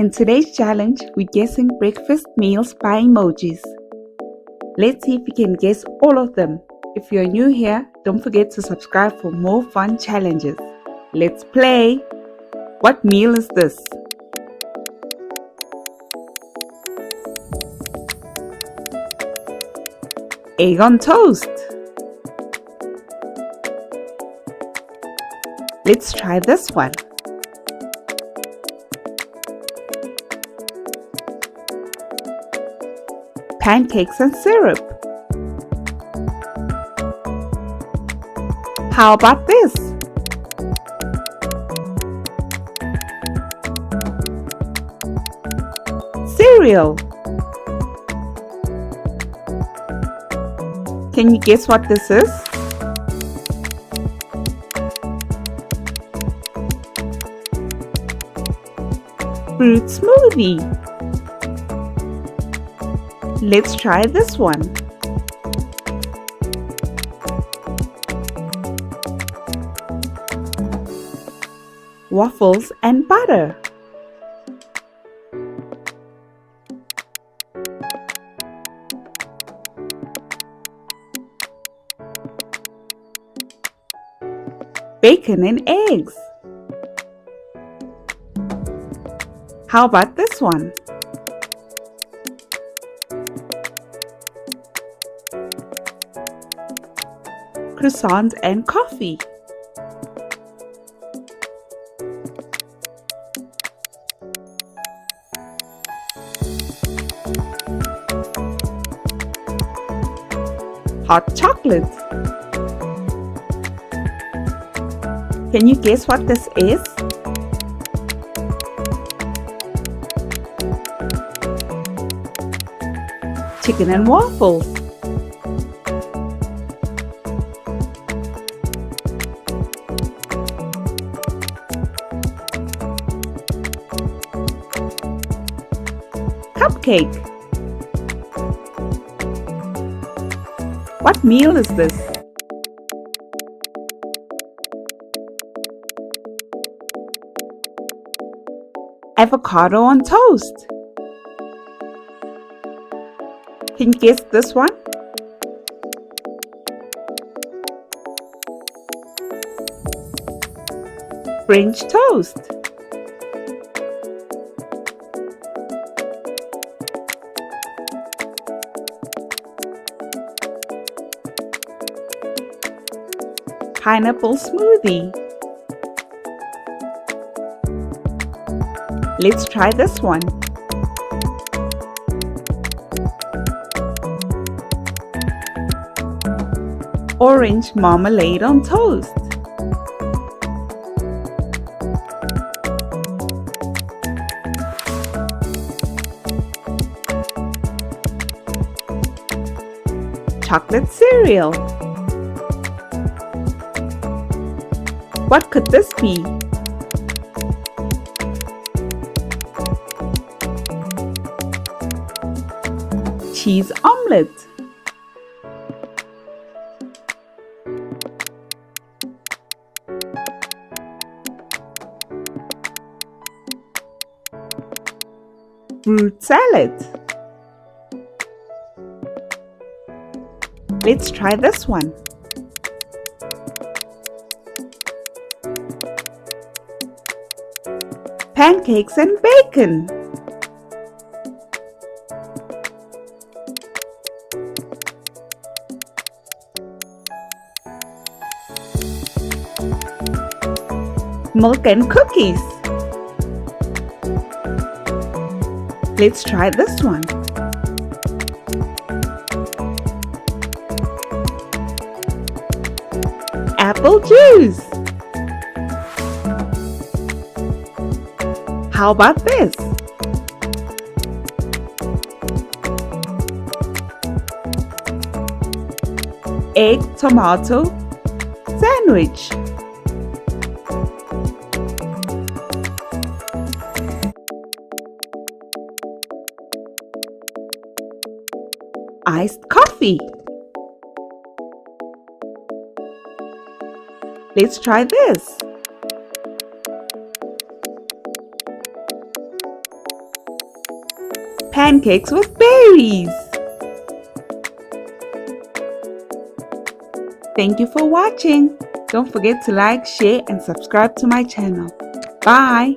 In today's challenge, we're guessing breakfast meals by emojis. Let's see if you can guess all of them. If you're new here, don't forget to subscribe for more fun challenges. Let's play! What meal is this? Egg on toast. Let's try this one. Pancakes and syrup. How about this? Cereal. Can you guess what this is? Fruit smoothie. Let's try this one. Waffles and butter. Bacon and eggs. How about this one? Croissant and coffee. Hot chocolate. Can you guess what this is? Chicken and waffles. Cupcake. What meal is this? Avocado on toast. Can you guess this one? French toast. Pineapple smoothie. Let's try this one. Orange marmalade on toast. Chocolate cereal. What could this be? Cheese omelette. Fruit salad. Let's try this one. Pancakes and bacon. Milk and cookies. Let's try this one. Apple juice. How about this? Egg tomato sandwich. Iced coffee. Let's try this. pancakes with berries. Thank you for watching. Don't forget to like, share and subscribe to my channel. Bye.